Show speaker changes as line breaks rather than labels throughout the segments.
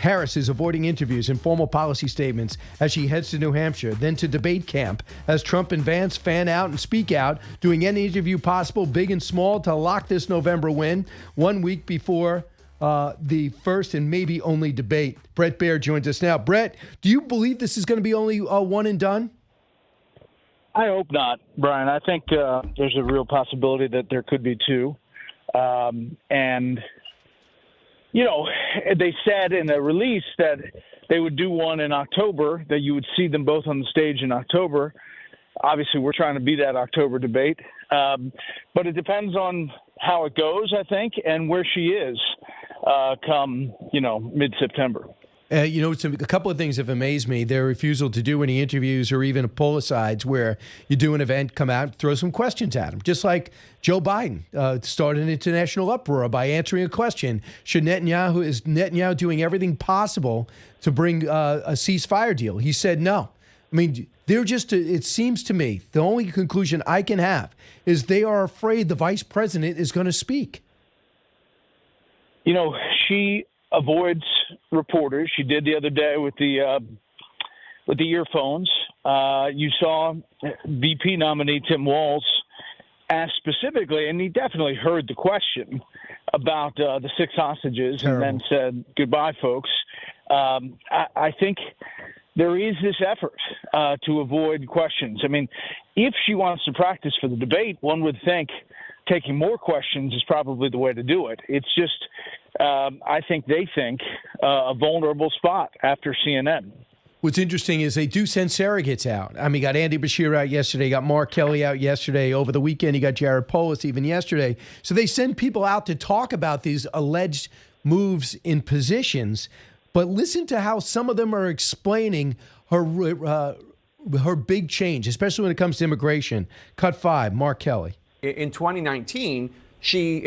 Harris is avoiding interviews and formal policy statements as she heads to New Hampshire, then to debate camp as Trump and Vance fan out and speak out, doing any interview possible, big and small, to lock this November win 1 week before the first and maybe only debate. Bret Baier joins us now. Bret, do you believe this is going to be only one and done?
I hope not, Brian. I think there's a real possibility that there could be two. And, you know, they said in a release that they would do one in October, that you would see them both on the stage in October. Obviously, we're trying to be that October debate. But it depends on how it goes, I think, and where she is come, mid-September.
A couple of things have amazed me. Their refusal to do any interviews or even pull-asides where you do an event, come out, throw some questions at them. Just like Joe Biden started an international uproar by answering a question. Is Netanyahu doing everything possible to bring a ceasefire deal? He said no. I mean, it seems to me, the only conclusion I can have is they are afraid the vice president is going to speak.
She avoids reporters. She did the other day with the earphones. You saw VP nominee Tim Walz ask specifically, and he definitely heard the question about the 6 hostages. Terrible. And then said, goodbye, folks. I think there is this effort to avoid questions. I mean, if she wants to practice for the debate, one would think taking more questions is probably the way to do it. It's just, I think they think, a vulnerable spot after CNN.
What's interesting is they do send surrogates out. I mean, you got Andy Bashir out yesterday, you got Mark Kelly out yesterday. Over the weekend, you got Jared Polis even yesterday. So they send people out to talk about these alleged moves in positions. But listen to how some of them are explaining her big change, especially when it comes to immigration. Cut 5, Mark Kelly.
In 2019, she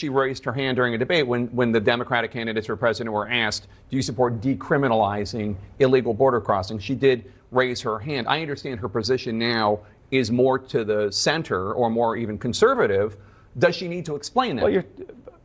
raised her hand during a debate when the Democratic candidates for president were asked, do you support decriminalizing illegal border crossing? She did raise her hand. I understand her position now is more to the center or more even conservative. Does she need to explain that?
Well,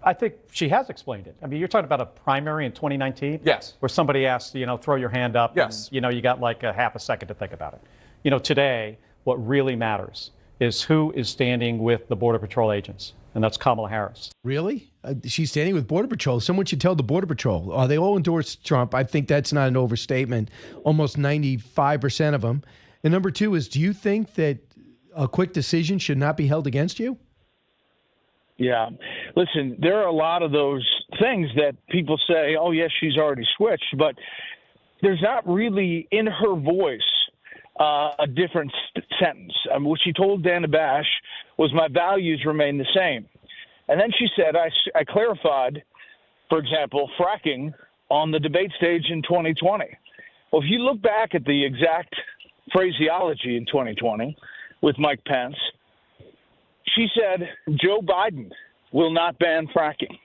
I think she has explained it. I mean, you're talking about a primary in 2019?
Yes.
Where somebody asked, throw your hand up.
Yes.
And, you got like a half a second to think about it. Today, what really matters is who is standing with the Border Patrol agents, and that's Kamala Harris.
Really? She's standing with Border Patrol. Someone should tell the Border Patrol. They all endorse Trump. I think that's not an overstatement. Almost 95% of them. And number 2 is, do you think that a quick decision should not be held against you?
Yeah. Listen, there are a lot of those things that people say, oh, yes, she's already switched, but there's not really in her voice a different sentence. What she told Dana Bash was, my values remain the same. And then she said, I clarified, for example, fracking on the debate stage in 2020. Well, if you look back at the exact phraseology in 2020 with Mike Pence, she said, Joe Biden will not ban fracking.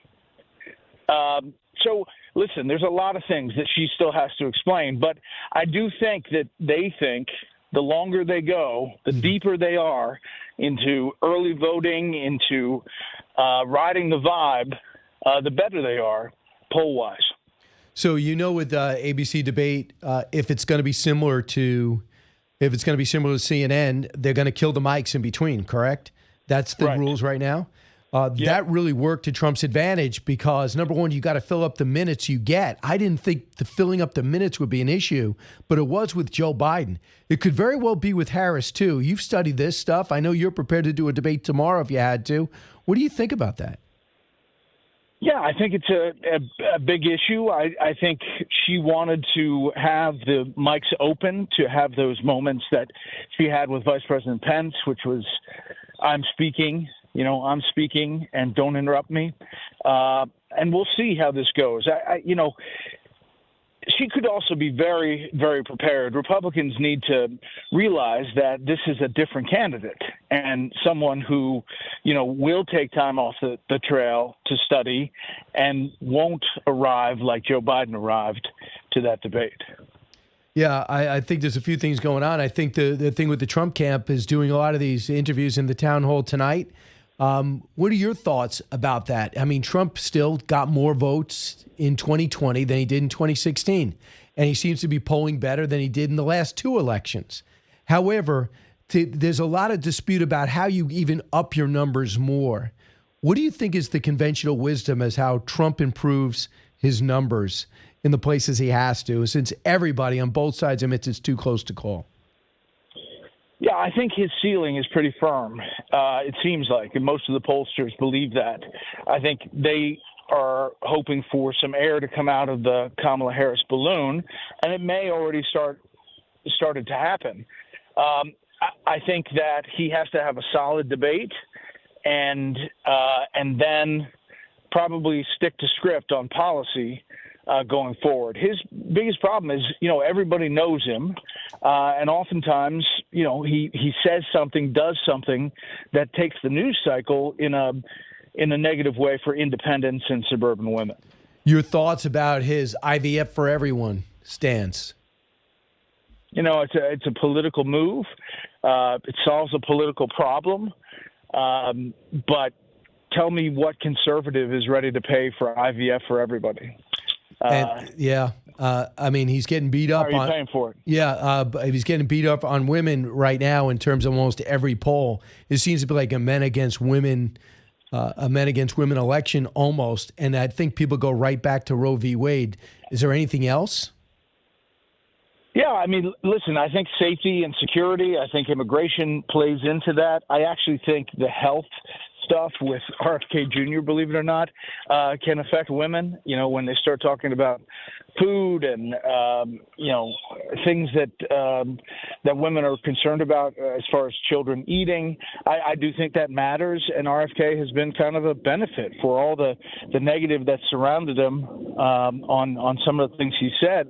So, listen, there's a lot of things that she still has to explain, but I do think that they think the longer they go, the deeper they are into early voting, into riding the vibe, the better they are poll-wise.
So, with ABC debate, if it's going to be similar to CNN, they're going to kill the mics in between, correct? That's the rules right now. That really worked to Trump's advantage because, number one, you got to fill up the minutes you get. I didn't think the filling up the minutes would be an issue, but it was with Joe Biden. It could very well be with Harris, too. You've studied this stuff. I know you're prepared to do a debate tomorrow if you had to. What do you think about that?
Yeah, I think it's a big issue. I think she wanted to have the mics open, to have those moments that she had with Vice President Pence, which was, I'm speaking, and don't interrupt me. And we'll see how this goes. She could also be very, very prepared. Republicans need to realize that this is a different candidate and someone who, will take time off the trail to study and won't arrive like Joe Biden arrived to that debate.
Yeah, I think there's a few things going on. I think the thing with the Trump camp is doing a lot of these interviews in the town hall tonight. What are your thoughts about that? I mean, Trump still got more votes in 2020 than he did in 2016, and he seems to be polling better than he did in the last two elections. However, there's a lot of dispute about how you even up your numbers more. What do you think is the conventional wisdom as how Trump improves his numbers in the places he has to, since everybody on both sides admits it's too close to call?
Yeah, I think his ceiling is pretty firm. It seems like, and most of the pollsters believe that. I think they are hoping for some air to come out of the Kamala Harris balloon, and it may already started to happen. I think that he has to have a solid debate, and then probably stick to script on policy going forward. His biggest problem is, everybody knows him, and oftentimes, he says something, does something that takes the news cycle in a negative way for independents and suburban women.
Your thoughts about his IVF for everyone stance?
It's a political move. It solves a political problem. But tell me what conservative is ready to pay for IVF for everybody.
I mean, he's getting beat up.
How are you paying for it?
Yeah, he's getting beat up on women right now in terms of almost every poll. It seems to be like a men against women election almost. And I think people go right back to Roe v. Wade. Is there anything else?
Yeah, I mean, listen, I think safety and security, I think immigration plays into that. I actually think the health stuff with RFK Jr., believe it or not, can affect women, when they start talking about food and, things that women are concerned about as far as children eating. I do think that matters, and RFK has been kind of a benefit for all the negative that surrounded him on some of the things he said.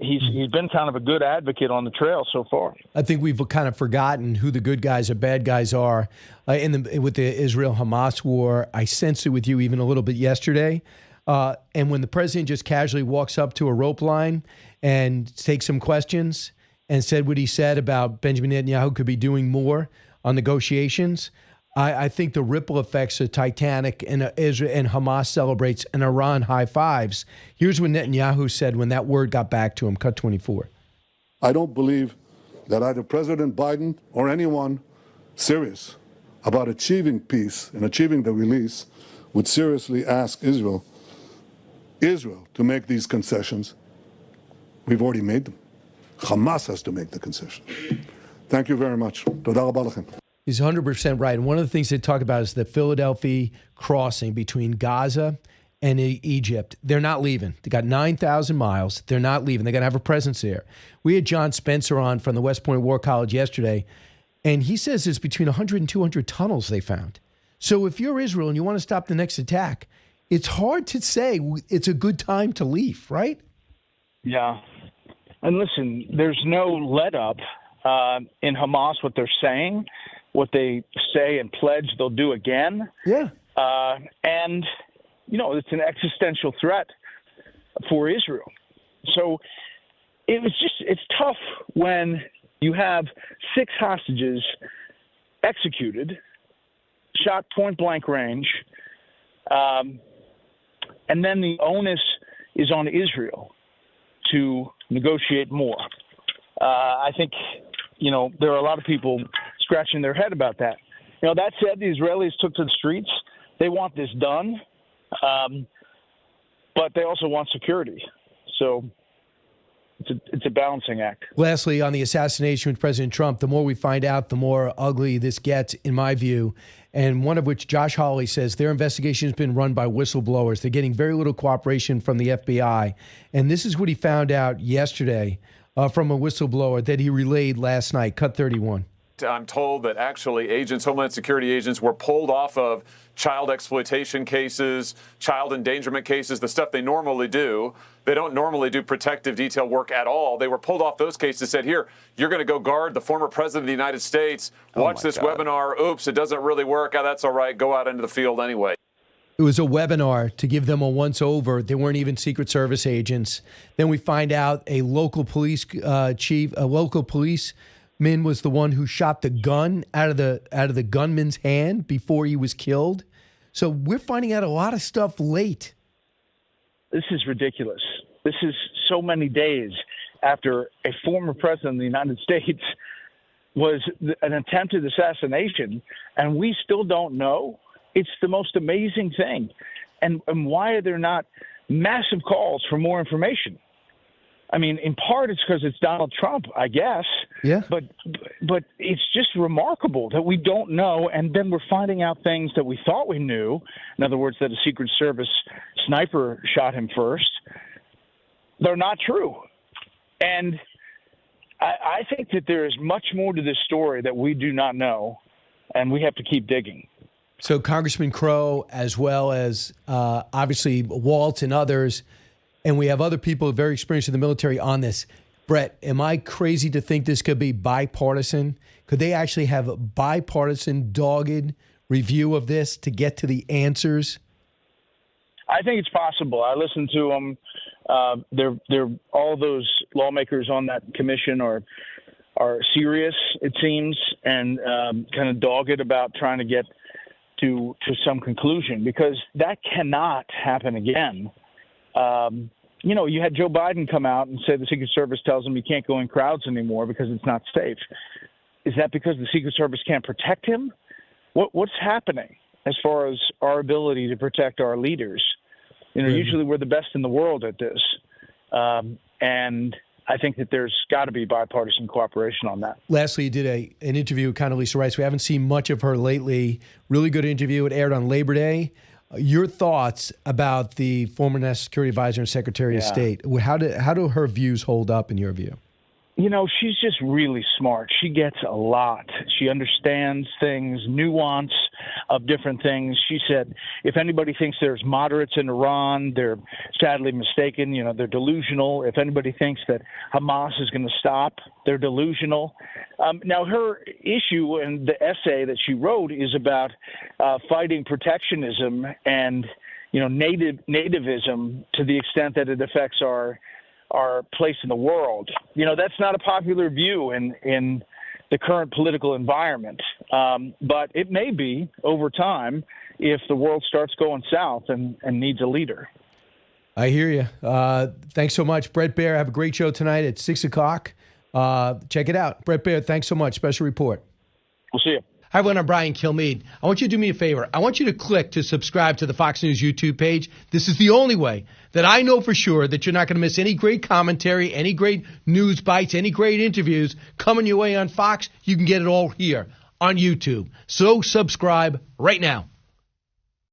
He's been kind of a good advocate on the trail so far. I
think we've kind of forgotten who the good guys or bad guys are with the Israel-Hamas war. I sensed it with you even a little bit yesterday. And when the president just casually walks up to a rope line and takes some questions and said what he said about Benjamin Netanyahu could be doing more on negotiations, I think the ripple effects are titanic, and Israel and Hamas celebrates and Iran high fives. Here's what Netanyahu said when that word got back to him. Cut 24.
I don't believe that either President Biden or anyone serious about achieving peace and achieving the release would seriously ask Israel to make these concessions. We've already made them. Hamas has to make the concessions. Thank you very much. Toda rabba lachem.
He's 100% right. And one of the things they talk about is the Philadelphia crossing between Gaza and Egypt. They're not leaving. They got 9,000 miles. They're not leaving. They're going to have a presence there. We had John Spencer on from the West Point War College yesterday, and he says there's between 100 and 200 tunnels they found. So if you're Israel and you want to stop the next attack, it's hard to say it's a good time to leave, right?
Yeah. And listen, there's no let up in Hamas, what they're saying, what they say and pledge they'll do again.
Yeah.
And, it's an existential threat for Israel. So it's tough when you have 6 hostages executed, shot point blank range, and then the onus is on Israel to negotiate more. I think, there are a lot of people scratching their head about that. That said, the Israelis took to the streets. They want this done, but they also want security. So it's a balancing act.
Lastly, on the assassination with President Trump, the more we find out, the more ugly this gets, in my view. And one of which Josh Hawley says their investigation has been run by whistleblowers. They're getting very little cooperation from the FBI. And this is what he found out yesterday from a whistleblower that he relayed last night. Cut 31.
I'm told that actually Homeland Security agents were pulled off of child exploitation cases, child endangerment cases, the stuff they normally do. They don't normally do protective detail work at all. They were pulled off those cases, said, here, you're going to go guard the former president of the United States. Watch this webinar. Oops, it doesn't really work. Oh, that's all right. Go out into the field anyway.
It was a webinar to give them a once-over. They weren't even Secret Service agents. Then we find out a local police Min was the one who shot the gun out of the gunman's hand before he was killed. So we're finding out a lot of stuff late.
This is ridiculous. This is so many days after a former president of the United States was an attempted assassination, and we still don't know. It's the most amazing thing. And why are there not massive calls for more information? I mean, in part, it's because it's Donald Trump, I guess.
Yeah.
But it's just remarkable that we don't know, and then we're finding out things that we thought we knew. In other words, that a Secret Service sniper shot him first. They're not true. And I think that there is much more to this story that we do not know, and we have to keep digging.
So Congressman Crow, as well as obviously Walt and others, and we have other people very experienced in the military on this. Bret, am I crazy to think this could be bipartisan? Could they actually have a bipartisan, dogged review of this to get to the answers?
I think it's possible. I listened to them. They're all those lawmakers on that commission are serious, it seems, and kind of dogged about trying to get to some conclusion, because that cannot happen again. You had Joe Biden come out and say the Secret Service tells him you can't go in crowds anymore because it's not safe. Is that because the Secret Service can't protect him? What's happening as far as our ability to protect our leaders? Usually we're the best in the world at this. And I think that there's got to be bipartisan cooperation on that.
Lastly, you did an interview with Condoleezza Rice. We haven't seen much of her lately. Really good interview. It aired on Labor Day. Your thoughts about the former National Security Advisor and Secretary of State? How do her views hold up in your view?
She's just really smart. She gets a lot. She understands things, nuance of different things. She said, if anybody thinks there's moderates in Iran, they're sadly mistaken. They're delusional. If anybody thinks that Hamas is going to stop, they're delusional. Now, her issue and the essay that she wrote is about fighting protectionism and, nativism to the extent that it affects our place in the world. That's not a popular view in the current political environment. But it may be over time if the world starts going south and needs a leader.
I hear you. Thanks so much. Bret Baier, have a great show tonight at 6 o'clock. Check it out. Bret Baier, thanks so much. Special report.
We'll see you.
Hi, everyone. I'm Brian Kilmeade. I want you to do me a favor. I want you to click to subscribe to the Fox News YouTube page. This is the only way that I know for sure that you're not going to miss any great commentary, any great news bites, any great interviews coming your way on Fox. You can get it all here on YouTube. So subscribe right now.